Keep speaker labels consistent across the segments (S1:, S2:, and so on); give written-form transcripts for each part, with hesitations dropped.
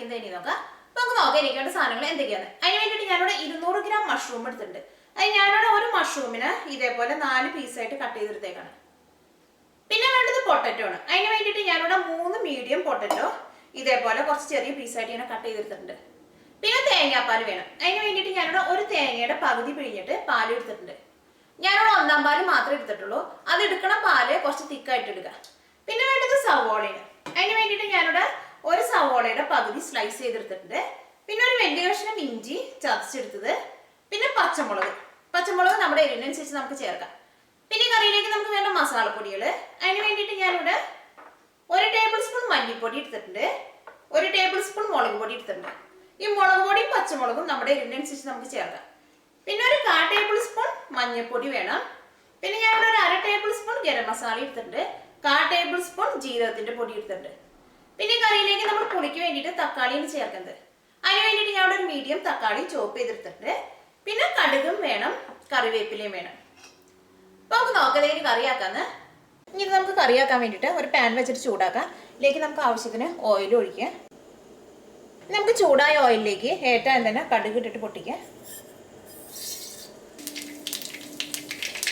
S1: വെക്കുന്നത് ഇനി നോക്കാം. നമുക്ക് നോക്കാം ഇരിക്കേണ്ട സാധനങ്ങൾ എന്തൊക്കെയാണ്. അതിന് വേണ്ടിയിട്ട് ഞാനിവിടെ 200 ഗ്രാം മഷ്റൂം എടുത്തിട്ടുണ്ട്. അത് ഞാനിവിടെ ഒരു മഷ്റൂമിന് ഇതേപോലെ 4 പീസായിട്ട് കട്ട് ചെയ്തെടുത്തേക്കാണ്. പിന്നെ വേണ്ടത് പൊട്ടറ്റോ ആണ്. അതിന് വേണ്ടിയിട്ട് ഞാനിവിടെ 3 മീഡിയം പൊട്ടറ്റോ ഇതേപോലെ കുറച്ച് ചെറിയ പീസായിട്ട് ഇങ്ങനെ കട്ട് ചെയ്തെടുത്തിട്ടുണ്ട്. പിന്നെ തേങ്ങാപ്പാൽ വേണം. അതിന് വേണ്ടിയിട്ട് ഞാനിവിടെ ഒരു തേങ്ങയുടെ പകുതി പിഴിഞ്ഞിട്ട് പാൽ എടുത്തിട്ടുണ്ട്. ഞാനിവിടെ 1/4 പാല് മാത്രമേ എടുത്തിട്ടുള്ളൂ. അത് എടുക്കണ പാല് കുറച്ച് തിക്കായിട്ട് എടുക്കുക. പിന്നെ വേണ്ടത് സവോളയാണ്. അതിന് വേണ്ടിയിട്ട് ഞാനിവിടെ ഒരു സവോളയുടെ പകുതി സ്ലൈസ് ചെയ്തെടുത്തിട്ടുണ്ട്. പിന്നെ ഒരു വലിയ കഷ്ണം ഇഞ്ചി ചതച്ചെടുത്തത്. പിന്നെ പച്ചമുളക് നമ്മുടെ എരിവിനനുസരിച്ച് നമുക്ക് ചേർക്കാം. പിന്നെ കറിയിലേക്ക് നമുക്ക് വേണ്ട മസാലപ്പൊടികൾ. അതിന് വേണ്ടിയിട്ട് ഞാനിവിടെ 1 ടേബിൾ സ്പൂൺ മല്ലിപ്പൊടി എടുത്തിട്ടുണ്ട്. 1 ടേബിൾ സ്പൂൺ മുളക് പൊടി എടുത്തിട്ടുണ്ട്. ഈ മുളക് പൊടിയും പച്ചമുളകും നമ്മുടെ എരിവിനനുസരിച്ച് നമുക്ക് ചേർക്കാം. പിന്നെ ഒരു 1/4 ടേബിൾ സ്പൂൺ മഞ്ഞൾപ്പൊടി വേണം. പിന്നെ ഞാനിവിടെ ഒരു 1/2 ടേബിൾ സ്പൂൺ ഗരം മസാല എടുത്തിട്ടുണ്ട്. 1/4 ടേബിൾ സ്പൂൺ ജീരകത്തിന്റെ പൊടി എടുത്തിട്ടുണ്ട്. പിന്നെ കറിയിലേക്ക് നമ്മൾ പുളിക്ക് വേണ്ടിയിട്ട് തക്കാളിയാണ് ചേർക്കുന്നത്. അതിന് വേണ്ടിയിട്ട് ഞാൻ ഇവിടെ ഒരു മീഡിയം തക്കാളി ചോപ്പ് ചെയ്തെടുത്തിട്ടുണ്ട്. പിന്നെ കടുകും വേണം, കറിവേപ്പിലയും വേണം. അപ്പൊ നമുക്ക് നോക്കതേക്ക് കറിയാക്കാന്ന്. ഇനി നമുക്ക് കറിയാക്കാൻ വേണ്ടിയിട്ട് ഒരു പാൻ വെച്ചിട്ട് ചൂടാക്കാം. ഇതിലേക്ക് നമുക്ക് ആവശ്യത്തിന് ഓയിൽ ഒഴിക്കുക. നമുക്ക് ചൂടായ ഓയിലിലേക്ക് ഏറ്റവും തന്നെ കടുക് ഇട്ടിട്ട് പൊട്ടിക്കുക.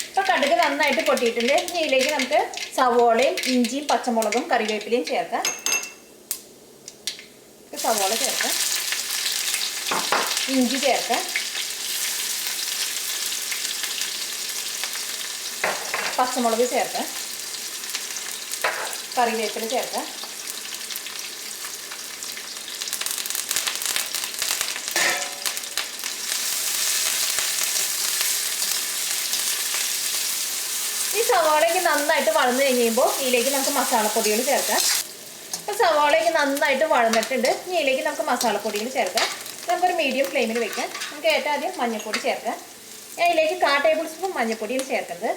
S1: ഇപ്പൊ കടുക് നന്നായിട്ട് പൊട്ടിയിട്ടുണ്ട്. ഇനി ഇതിലേക്ക് നമുക്ക് സവോളയും ഇഞ്ചിയും പച്ചമുളകും കറിവേപ്പിലയും ചേർക്കാം. സവോള ചേർക്കാം, ഇഞ്ചി ചേർക്കാം, പച്ചമുളക് ചേർക്കാം, കറിവേപ്പില ചേർക്കാം. ഈ സവാളയ്ക്ക് നന്നായിട്ട് വഴന്നു കഴിയുമ്പോൾ ഇതിലേക്ക് നമുക്ക് മസാലപ്പൊടികൾ ചേർക്കാം. അപ്പോൾ സവാളയ്ക്ക് നന്നായിട്ട് വഴന്നിട്ടുണ്ട്. ഇനി ഇതിലേക്ക് നമുക്ക് മസാലപ്പൊടികൾ ചേർക്കാം. നമുക്കൊരു മീഡിയം ഫ്ലെയിമിൽ വെക്കാം. നമുക്ക് ഏറ്റവും ആദ്യം മഞ്ഞൾപ്പൊടി ചേർക്കാം. ഞാൻ ഇതിലേക്ക് 1/4 ടേബിൾ സ്പൂൺ മഞ്ഞൾപ്പൊടിയാണ് ചേർക്കുന്നത്.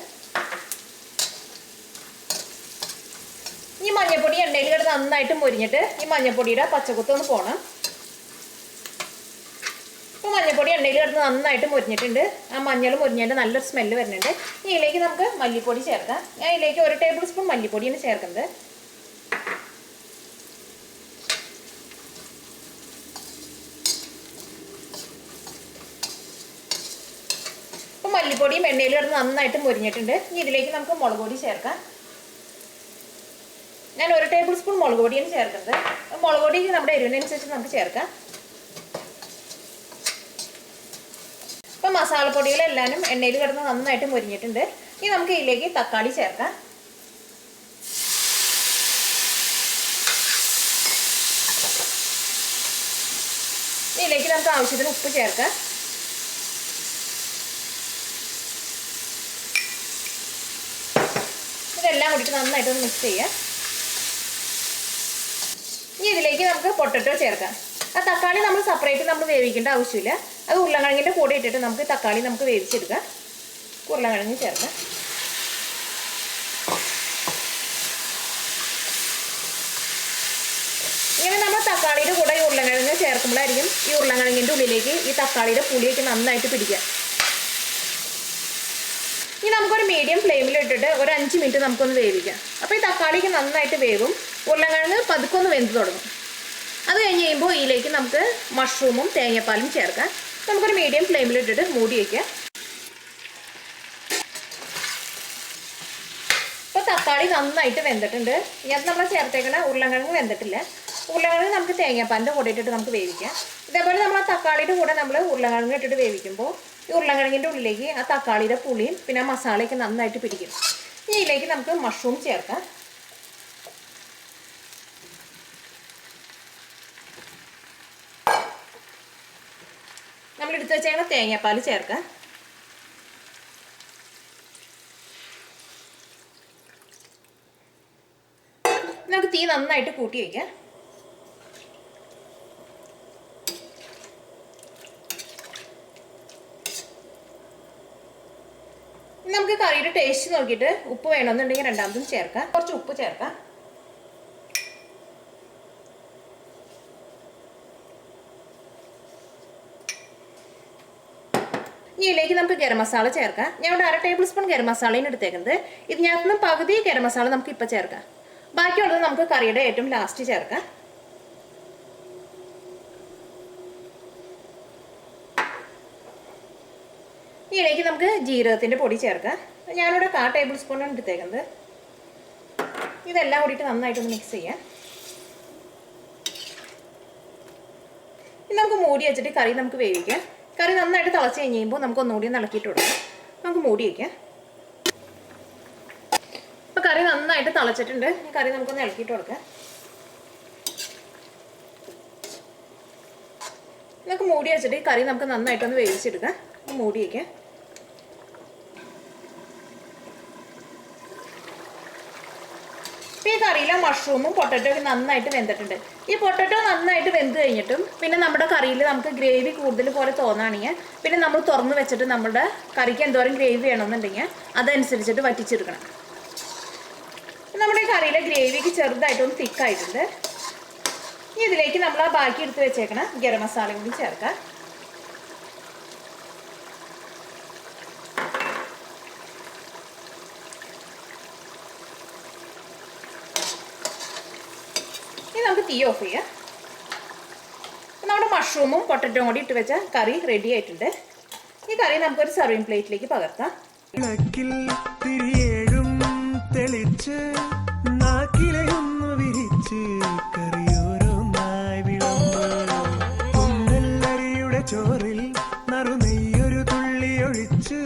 S1: ഈ മഞ്ഞൾപ്പൊടി എണ്ണയിൽ കിടന്ന് നന്നായിട്ട് മൊരിഞ്ഞിട്ട് ഈ മഞ്ഞൾപ്പൊടിയുടെ പച്ചക്കുത്തൊന്ന് പോകണം. ഇപ്പോൾ മഞ്ഞൾപ്പൊടി എണ്ണയിൽ കിടന്ന് നന്നായിട്ട് മൊരിഞ്ഞിട്ടുണ്ട്. ആ മഞ്ഞൾ മൊരിഞ്ഞതിൻ്റെ നല്ലൊരു സ്മെല്ല് വരുന്നുണ്ട്. ഇതിലേക്ക് നമുക്ക് മല്ലിപ്പൊടി ചേർക്കാം. ഞാൻ ഇതിലേക്ക് 1 ടേബിൾ സ്പൂൺ മല്ലിപ്പൊടിയാണ് ചേർക്കുന്നത്. മല്ലിപ്പൊടിയും എണ്ണയിൽ കിടന്ന് നന്നായിട്ട് മൊരിഞ്ഞിട്ടുണ്ട്. ഇനി ഇതിലേക്ക് നമുക്ക് മുളക് പൊടി ചേർക്കാം. ഞാൻ 1 ടേബിൾ സ്പൂൺ മുളക് പൊടിയാണ് ചേർക്കുന്നത്. മുളക് പൊടി നമ്മുടെ എരിവിനനുസരിച്ച് നമുക്ക് ചേർക്കാം. ഇപ്പം മസാലപ്പൊടികളെല്ലാവരും എണ്ണയിൽ കിടന്ന് നന്നായിട്ട് മൊരിഞ്ഞിട്ടുണ്ട്. ഇനി നമുക്ക് ഇതിലേക്ക് തക്കാളി ചേർക്കാം. ഇതിലേക്ക് നമുക്ക് ആവശ്യത്തിന് ഉപ്പ് ചേർക്കാം. ഇതെല്ലാം കൂടിയിട്ട് നന്നായിട്ടൊന്ന് മിക്സ് ചെയ്യാം. ഇനി ഇതിലേക്ക് നമുക്ക് പൊട്ടറ്റോ ചേർക്കാം. ആ തക്കാളി നമ്മൾ സെപ്പറേറ്റ് നമ്മൾ വേവിക്കേണ്ട ആവശ്യമില്ല. അത് ഉരുളക്കിഴങ്ങിൻ്റെ കൂടെ ഇട്ടിട്ട് നമുക്ക് തക്കാളി നമുക്ക് വേവിച്ചെടുക്കാം. ഉരുളക്കിഴങ്ങ് ചേർക്കാം. ഇങ്ങനെ നമ്മൾ തക്കാളിയുടെ കൂടെ ഈ ഉരുളക്കിഴങ്ങ് ചേർക്കുമ്പോഴായിരിക്കും ഈ ഉരുളക്കിഴങ്ങിൻ്റെ ഉള്ളിലേക്ക് ഈ തക്കാളിയുടെ പുളിയൊക്കെ നന്നായിട്ട് പിടിക്കുക. ഇനി നമുക്കൊരു മീഡിയം ഫ്ലെയിമിൽ ഇട്ടിട്ട് ഒരു 5 മിനിറ്റ് നമുക്കൊന്ന് വേവിക്കാം. അപ്പോൾ ഈ തക്കാളിക്ക് നന്നായിട്ട് വേവും, ഉരുളക്കിഴങ്ങ് പതുക്കൊന്ന് വെന്ത് തുടങ്ങും. അത് കഴിഞ്ഞ് കഴിയുമ്പോൾ ഇതിലേക്ക് നമുക്ക് മഷ്റൂമും തേങ്ങാപ്പാലും ചേർക്കാം. നമുക്കൊരു മീഡിയം ഫ്ലെയിമിൽ ഇട്ടിട്ട് മൂടി വയ്ക്കാം. ഇപ്പോൾ തക്കാളി നന്നായിട്ട് വെന്തിട്ടുണ്ട്. ഇതിനകത്ത് നമ്മൾ ചേർത്തേക്കണ ഉരുളക്കിഴങ്ങ് വെന്തിട്ടില്ല. ഉരുളക്കിഴങ്ങ് നമുക്ക് തേങ്ങാപ്പാലിൻ്റെ കൂടെ ഇട്ടിട്ട് നമുക്ക് വേവിക്കാം. ഇതേപോലെ നമ്മൾ ആ തക്കാളിയുടെ കൂടെ നമ്മൾ ഉരുളക്കിഴങ്ങ് ഇട്ടിട്ട് വേവിക്കുമ്പോൾ ഈ ഉരുളക്കിഴങ്ങിൻ്റെ ഉള്ളിലേക്ക് ആ തക്കാളിയുടെ പുളിയും പിന്നെ ആ മസാലയൊക്കെ നന്നായിട്ട് പിടിക്കും. ഇനി ഇതിലേക്ക് നമുക്ക് മഷ്റൂം ചേർക്കാം. നമ്മൾ എടുത്ത് വെച്ചേക്കണ തേങ്ങാപ്പാൽ ചേർക്കാം. നമുക്ക് തീ നന്നായിട്ട് കൂട്ടി വയ്ക്കാം. നമുക്ക് കറിയുടെ ടേസ്റ്റ് നോക്കിയിട്ട് ഉപ്പ് വേണമെന്നുണ്ടെങ്കിൽ രണ്ടാമതും ചേർക്കാം. കുറച്ച് ഉപ്പ് ചേർക്കാം. ഇനി ഇതിലേക്ക് നമുക്ക് ഗരം മസാല ചേർക്കാം. ഞാൻ ഇവിടെ 1/2 ടേബിൾ സ്പൂൺ ഗരം മസാലയാണ് എടുത്തേക്കുന്നത്. ഇതിനകത്ത് പകുതി ഗരം മസാല നമുക്ക് ഇപ്പോൾ ചേർക്കാം. ബാക്കിയുള്ളത് നമുക്ക് കറിയുടെ ഏറ്റവും ലാസ്റ്റ് ചേർക്കാം. ഇതിലേക്ക് നമുക്ക് ജീരകത്തിൻ്റെ പൊടി ചേർക്കാം. ഞാനിവിടെ 1/4 ടേബിൾ സ്പൂണാണ് എടുത്തേക്കുന്നത്. ഇതെല്ലാം കൂടിയിട്ട് നന്നായിട്ടൊന്ന് മിക്സ് ചെയ്യാം. ഇനി നമുക്ക് മൂടി വെച്ചിട്ട് കറി നമുക്ക് വേവിക്കാം. കറി നന്നായിട്ട് തിളച്ച് കഴിഞ്ഞ് കഴിയുമ്പോൾ നമുക്ക് ഒന്നുകൂടി ഇളക്കിയിട്ട് കൊടുക്കാം. നമുക്ക് മൂടി വയ്ക്കാം. ഇപ്പോൾ കറി നന്നായിട്ട് തിളച്ചിട്ടുണ്ട്. ഈ കറി നമുക്കൊന്ന് ഇളക്കിയിട്ട് കൊടുക്കാം. നമുക്ക് മൂടി വെച്ചിട്ട് ഈ കറി നമുക്ക് നന്നായിട്ടൊന്ന് വേവിച്ചെടുക്കാം. മൂടി വയ്ക്കാം. ഈ കറിയിലെ മഷ്റൂമും പൊട്ടറ്റോ ഒക്കെ നന്നായിട്ട് വെന്തിട്ടുണ്ട്. ഈ പൊട്ടറ്റോ നന്നായിട്ട് വെന്ത് കഴിഞ്ഞിട്ടും പിന്നെ നമ്മുടെ കറിയിൽ നമുക്ക് ഗ്രേവി കൂടുതൽ പോലെ തോന്നുകയാണെങ്കിൽ പിന്നെ നമ്മൾ തുറന്ന് വെച്ചിട്ട് നമ്മുടെ കറിക്ക് എന്തോരം ഗ്രേവി വേണമെന്നുണ്ടെങ്കിൽ അതനുസരിച്ചിട്ട് വറ്റിച്ചെടുക്കണം. നമ്മുടെ ഈ കറിയിലെ ഗ്രേവിക്ക് ചെറുതായിട്ടൊന്ന് തിക്കായിട്ടുണ്ട്. ഇനി ഇതിലേക്ക് നമ്മൾ ആ ബാക്കി എടുത്ത് വെച്ചേക്കണം ഗരം മസാലയും കൂടി ചേർക്കാം. ഇനി നമുക്ക് തീ ഓഫ് ചെയ്യാം. നമ്മുടെ മഷ്റൂമും പൊട്ടറ്റോയും കൂടി ഇട്ട് വെച്ച കറി റെഡി ആയിട്ടുണ്ട്. ഈ കറി നമുക്കൊരു സർവിങ് പ്ലേറ്റിലേക്ക് പകർത്താം.
S2: ചോറിൽ നറുനെയ്യൊരു തുള്ളി ഒഴിച്ച്